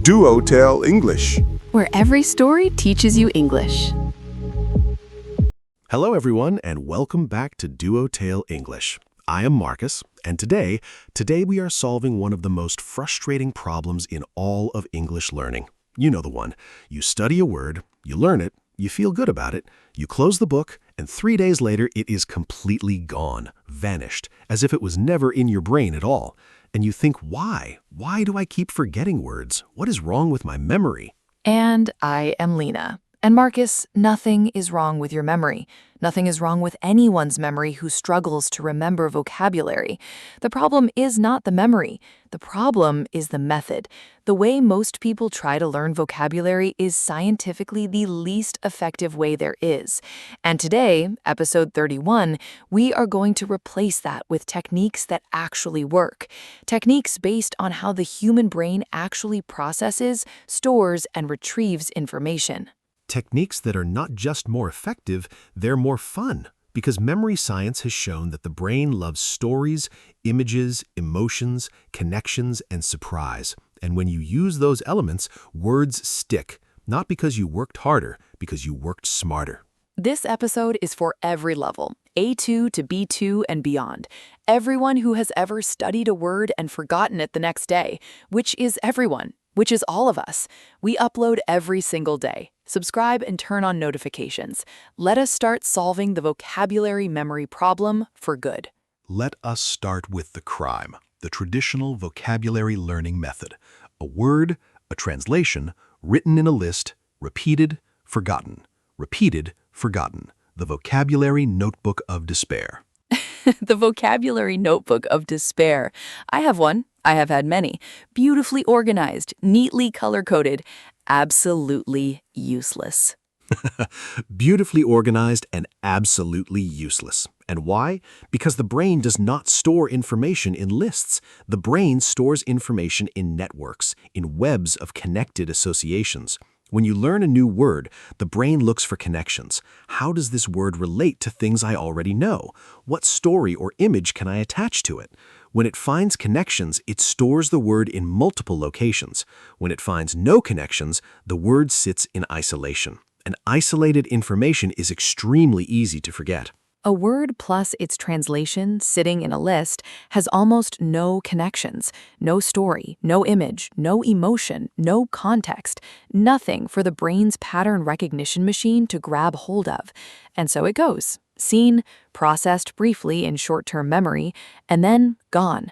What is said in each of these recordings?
Duo Tell English. where every story teaches you English. Hello, everyone, and welcome back to Duo Tale English. I am Marcus, and today we are solving one of the most frustrating problems in all of English learning. You know the one. You study a word, you learn it, you feel good about it, you close the book, and 3 days later it is completely gone, vanished, as if it was never in your brain at all. And you think, why? Why do I keep forgetting words? What is wrong with my memory? And I am Lena. And Marcus, nothing is wrong with your memory. Nothing is wrong with anyone's memory who struggles to remember vocabulary. The problem is not the memory. The problem is the method. The way most people try to learn vocabulary is scientifically the least effective way there is. And today, episode 31, we are going to replace that with techniques that actually work. Techniques based on how the human brain actually processes, stores, and retrieves information. Techniques that are not just more effective, they're more fun. Because memory science has shown that the brain loves stories, images, emotions, connections, and surprise. And when you use those elements, words stick. Not because you worked harder, because you worked smarter. This episode is for every level, A2 to B2 and beyond. Everyone who has ever studied a word and forgotten it the next day, which is everyone, which is all of us. We upload every single day. Subscribe and turn on notifications. Let us start solving the vocabulary memory problem for good. Let us start with the crime, the traditional vocabulary learning method. A word, a translation, written in a list, repeated, forgotten. Repeated, forgotten. The vocabulary notebook of despair. The vocabulary notebook of despair. I have one. I have had many. Beautifully organized, neatly color-coded, absolutely useless. Beautifully organized and absolutely useless. And why? Because the brain does not store information in lists. The brain stores information in networks, in webs of connected associations. When you learn a new word, the brain looks for connections. How does this word relate to things I already know? What story or image can I attach to it? When it finds connections, it stores the word in multiple locations. When it finds no connections, the word sits in isolation. And isolated information is extremely easy to forget. A word plus its translation sitting in a list has almost no connections, no story, no image, no emotion, no context, nothing for the brain's pattern recognition machine to grab hold of. And so it goes. Seen, processed briefly in short-term memory, and then gone.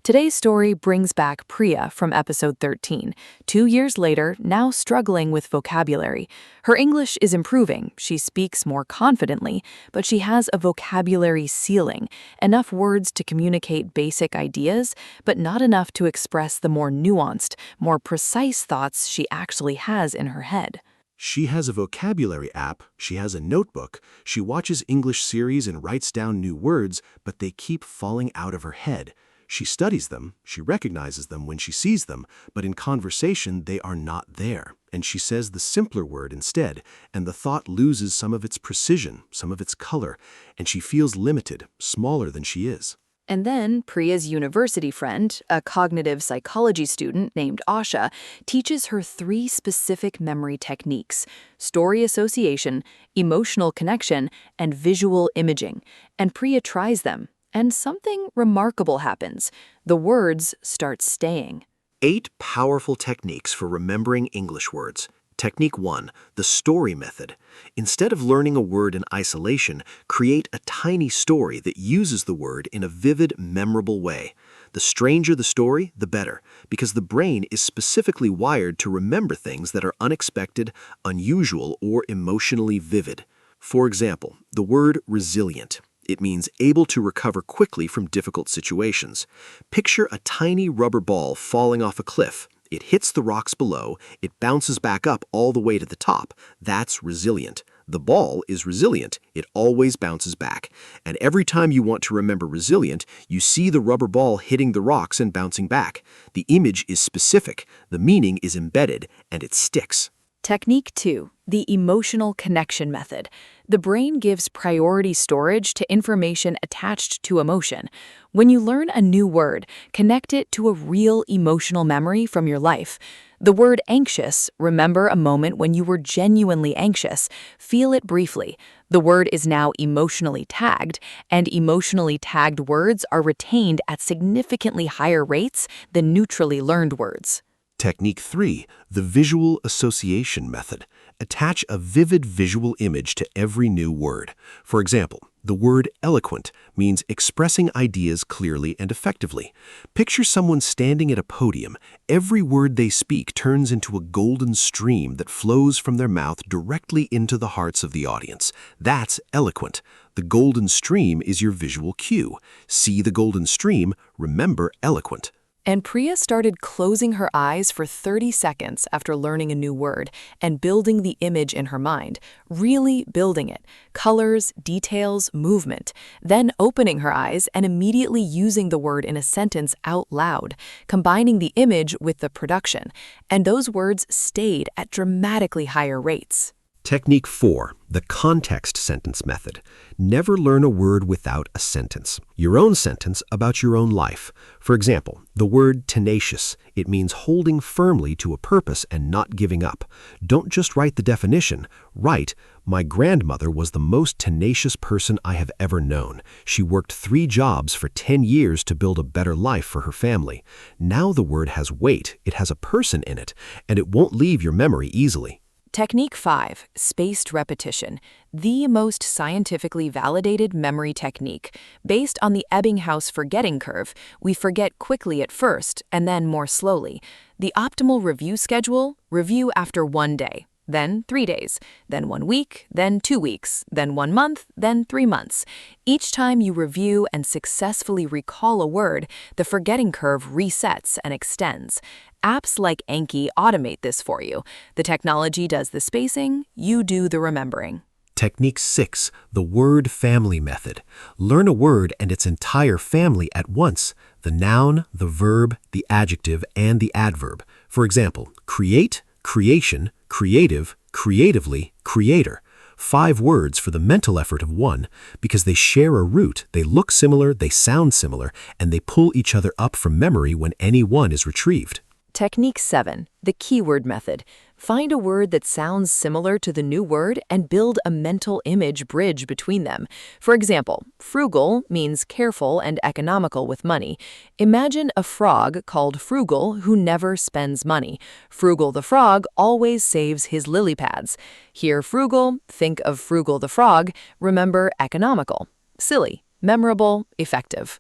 Today's story brings back Priya from episode 13. 2 years later, now struggling with vocabulary. Her English is improving, she speaks more confidently, but she has a vocabulary ceiling, enough words to communicate basic ideas, but not enough to express the more nuanced, more precise thoughts she actually has in her head. She has a vocabulary app, she has a notebook, she watches English series and writes down new words, but they keep falling out of her head. She studies them, she recognizes them when she sees them, but in conversation they are not there, and she says the simpler word instead, and the thought loses some of its precision, some of its color, and she feels limited, smaller than she is. And then Priya's university friend, a cognitive psychology student named Asha, teaches her 3 specific memory techniques: story association, emotional connection, and visual imaging. And Priya tries them. And something remarkable happens. The words start staying. 8 powerful techniques for remembering English words. Technique 1, the story method. Instead of learning a word in isolation, create a tiny story that uses the word in a vivid, memorable way. The stranger the story, the better, because the brain is specifically wired to remember things that are unexpected, unusual, or emotionally vivid. For example, the word resilient. It means able to recover quickly from difficult situations. Picture a tiny rubber ball falling off a cliff. It hits the rocks below, it bounces back up all the way to the top. That's resilient. The ball is resilient. It always bounces back. And every time you want to remember resilient, you see the rubber ball hitting the rocks and bouncing back. The image is specific, the meaning is embedded, and it sticks. Technique 2, the emotional connection method. The brain gives priority storage to information attached to emotion. When you learn a new word, connect it to a real emotional memory from your life. The word anxious, remember a moment when you were genuinely anxious. Feel it briefly. The word is now emotionally tagged, and emotionally tagged words are retained at significantly higher rates than neutrally learned words. Technique 3, the visual association method. Attach a vivid visual image to every new word. For example, the word eloquent means expressing ideas clearly and effectively. Picture someone standing at a podium. Every word they speak turns into a golden stream that flows from their mouth directly into the hearts of the audience. That's eloquent. The golden stream is your visual cue. See the golden stream, remember eloquent. And Priya started closing her eyes for 30 seconds after learning a new word and building the image in her mind, really building it, colors, details, movement, then opening her eyes and immediately using the word in a sentence out loud, combining the image with the production, and those words stayed at dramatically higher rates. Technique 4, the context sentence method. Never learn a word without a sentence. Your own sentence about your own life. For example, the word tenacious. It means holding firmly to a purpose and not giving up. Don't just write the definition. Write, my grandmother was the most tenacious person I have ever known. She worked 3 jobs for 10 years to build a better life for her family. Now the word has weight. It has a person in it, and it won't leave your memory easily. Technique 5, spaced repetition, the most scientifically validated memory technique. Based on the Ebbinghaus forgetting curve, we forget quickly at first and then more slowly. The optimal review schedule, review after 1 day, then 3 days, then 1 week, then 2 weeks, then 1 month, then 3 months. Each time you review and successfully recall a word, the forgetting curve resets and extends. Apps like Anki automate this for you. The technology does the spacing, you do the remembering. Technique 6, the word family method. Learn a word and its entire family at once. The noun, the verb, the adjective, and the adverb. For example, create, creation, creative, creatively, creator. 5 words for the mental effort of 1 because they share a root, they look similar, they sound similar, and they pull each other up from memory when any one is retrieved. Technique 7, the keyword method. Find a word that sounds similar to the new word and build a mental image bridge between them. For example, frugal means careful and economical with money. Imagine a frog called Frugal who never spends money. Frugal the frog always saves his lily pads. Hear frugal, think of Frugal the frog, remember economical. Silly, memorable, effective.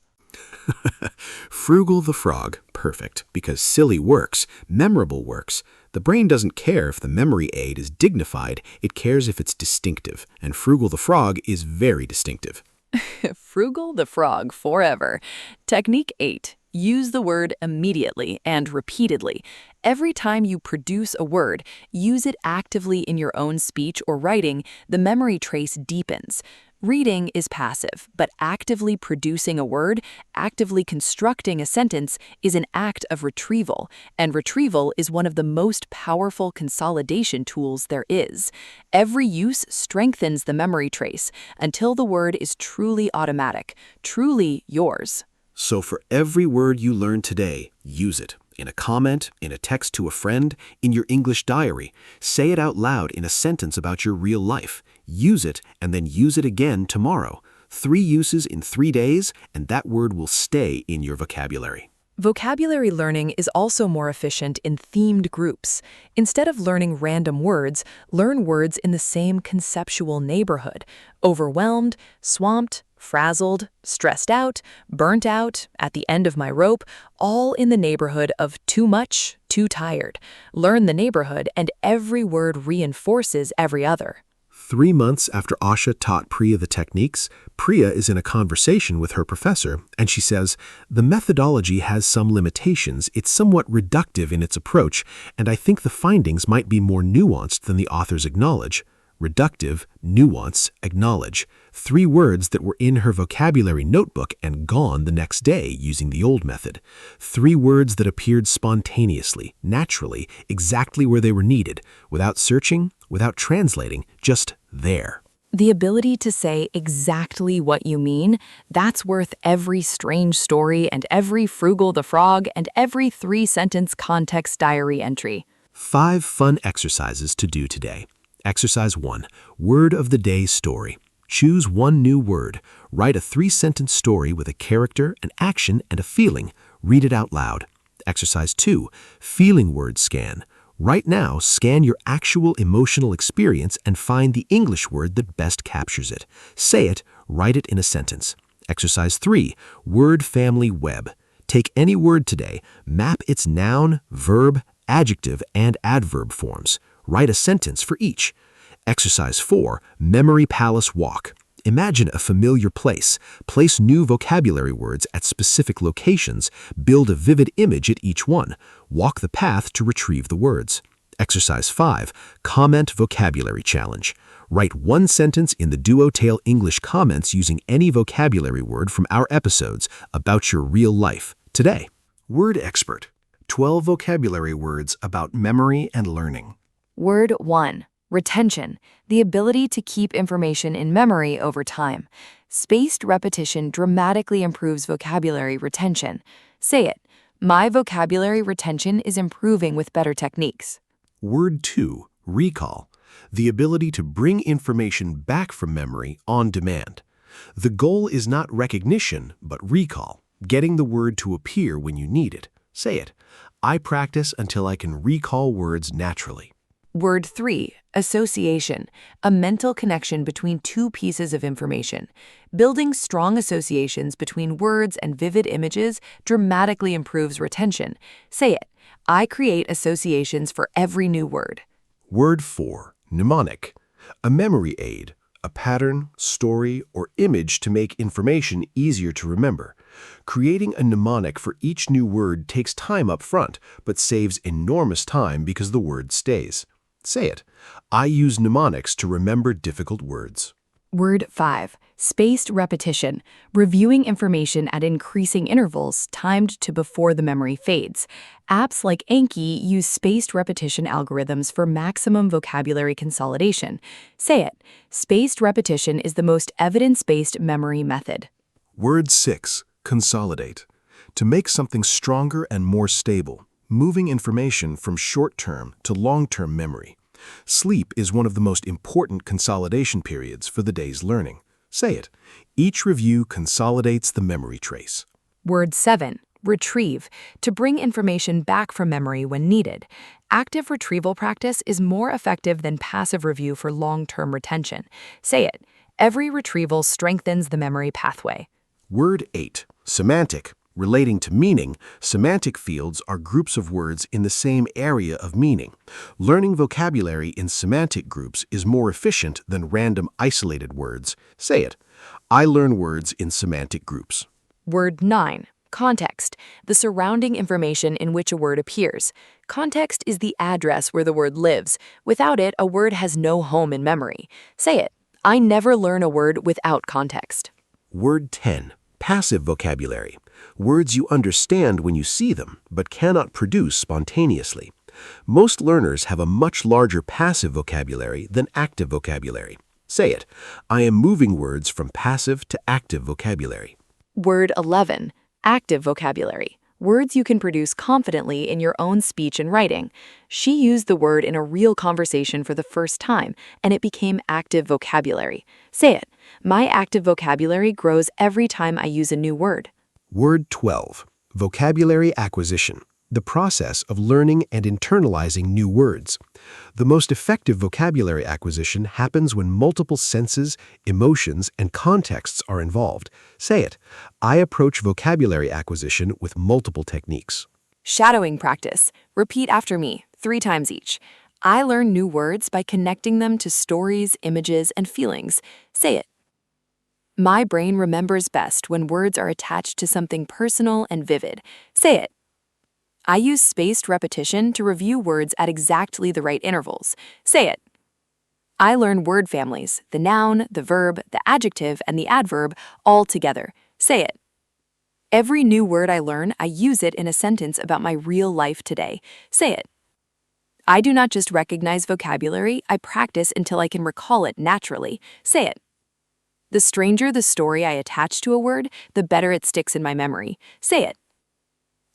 Frugal the frog, perfect, because silly works, memorable works. The brain doesn't care if the memory aid is dignified, it cares if it's distinctive, and Frugal the frog is very distinctive. Frugal the frog forever. Technique 8. Use the word immediately and repeatedly. Every time you produce a word, use it actively in your own speech or writing, the memory trace deepens. Reading is passive, but actively producing a word, actively constructing a sentence, is an act of retrieval, and retrieval is one of the most powerful consolidation tools there is. Every use strengthens the memory trace until the word is truly automatic, truly yours. So for every word you learn today, use it. In a comment, in a text to a friend, in your English diary. Say it out loud in a sentence about your real life. Use it and then use it again tomorrow. 3 uses in 3 days, and that word will stay in your vocabulary. Vocabulary learning is also more efficient in themed groups. Instead of learning random words, learn words in the same conceptual neighborhood. Overwhelmed, swamped, frazzled, stressed out, burnt out, at the end of my rope, all in the neighborhood of too much, too tired. Learn the neighborhood and every word reinforces every other. 3 months after Asha taught Priya the techniques, Priya is in a conversation with her professor, and she says, the methodology has some limitations, it's somewhat reductive in its approach, and I think the findings might be more nuanced than the authors acknowledge. Reductive, nuance, acknowledge. 3 words that were in her vocabulary notebook and gone the next day using the old method. 3 words that appeared spontaneously, naturally, exactly where they were needed, without searching, without translating, just there. The ability to say exactly what you mean, that's worth every strange story and every Frugal the frog and every 3-sentence context diary entry. 5 fun exercises to do today. Exercise 1. Word of the day story. Choose one new word. Write a 3-sentence story with a character, an action, and a feeling. Read it out loud. Exercise 2. Feeling word scan. Right now, scan your actual emotional experience and find the English word that best captures it. Say it, write it in a sentence. Exercise 3. Word family web. Take any word today, map its noun, verb, adjective, and adverb forms. Write a sentence for each. Exercise 4. Memory Palace Walk. Imagine a familiar place. Place new vocabulary words at specific locations. Build a vivid image at each one. Walk the path to retrieve the words. Exercise 5. Comment Vocabulary Challenge. Write one sentence in the Duotale English comments using any vocabulary word from our episodes about your real life today. Word Expert. 12 vocabulary words about memory and learning. Word 1. Retention, the ability to keep information in memory over time. Spaced repetition dramatically improves vocabulary retention. Say it. My vocabulary retention is improving with better techniques. Word 2. Recall, the ability to bring information back from memory on demand. The goal is not recognition, but recall, getting the word to appear when you need it. Say it. I practice until I can recall words naturally. Word 3. Association, a mental connection between two pieces of information. Building strong associations between words and vivid images dramatically improves retention. Say it. I create associations for every new word. Word 4. Mnemonic, a memory aid, a pattern, story, or image to make information easier to remember. Creating a mnemonic for each new word takes time up front, but saves enormous time because the word stays. Say it. I use mnemonics to remember difficult words. Word 5. Spaced repetition, reviewing information at increasing intervals timed to before the memory fades. Apps like Anki use spaced repetition algorithms for maximum vocabulary consolidation. Say it. Spaced repetition is the most evidence-based memory method. Word 6. Consolidate, to make something stronger and more stable, moving information from short-term to long-term memory. Sleep is one of the most important consolidation periods for the day's learning. Say it. Each review consolidates the memory trace. Word 7. Retrieve, to bring information back from memory when needed. Active retrieval practice is more effective than passive review for long-term retention. Say it. Every retrieval strengthens the memory pathway. Word 8. Semantic. Relating to meaning, semantic fields are groups of words in the same area of meaning. Learning vocabulary in semantic groups is more efficient than random isolated words. Say it. I learn words in semantic groups. Word 9. Context, the surrounding information in which a word appears. Context is the address where the word lives. Without it, a word has no home in memory. Say it. I never learn a word without context. Word 10. Passive vocabulary. Words you understand when you see them, but cannot produce spontaneously. Most learners have a much larger passive vocabulary than active vocabulary. Say it. I am moving words from passive to active vocabulary. Word 11. Active vocabulary. Words you can produce confidently in your own speech and writing. She used the word in a real conversation for the first time, and it became active vocabulary. Say it. My active vocabulary grows every time I use a new word. Word 12. Vocabulary acquisition, the process of learning and internalizing new words. The most effective vocabulary acquisition happens when multiple senses, emotions, and contexts are involved. Say it. I approach vocabulary acquisition with multiple techniques. Shadowing practice. Repeat after me, 3 times each. I learn new words by connecting them to stories, images, and feelings. Say it. My brain remembers best when words are attached to something personal and vivid. Say it. I use spaced repetition to review words at exactly the right intervals. Say it. I learn word families, the noun, the verb, the adjective, and the adverb all together. Say it. Every new word I learn, I use it in a sentence about my real life today. Say it. I do not just recognize vocabulary, I practice until I can recall it naturally. Say it. The stranger the story I attach to a word, the better it sticks in my memory. Say it.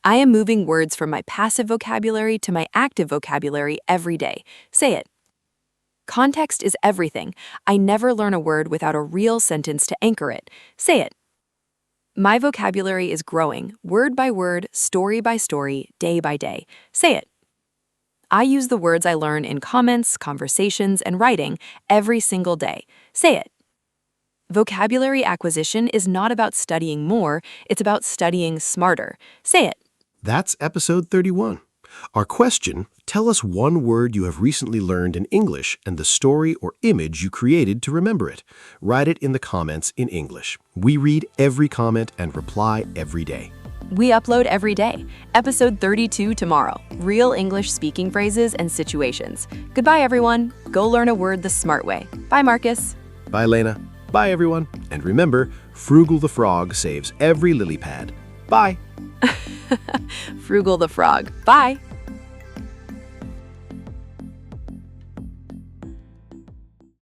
I am moving words from my passive vocabulary to my active vocabulary every day. Say it. Context is everything. I never learn a word without a real sentence to anchor it. Say it. My vocabulary is growing, word by word, story by story, day by day. Say it. I use the words I learn in comments, conversations, and writing every single day. Say it. Vocabulary acquisition is not about studying more, it's about studying smarter. Say it. That's episode 31. Our question, tell us one word you have recently learned in English and the story or image you created to remember it. Write it in the comments in English. We read every comment and reply every day. We upload every day. Episode 32 tomorrow. Real English speaking phrases and situations. Goodbye, everyone. Go learn a word the smart way. Bye, Marcus. Bye, Lena. Bye, everyone. And remember, Frugal the frog saves every lily pad. Bye. Frugal the frog. Bye.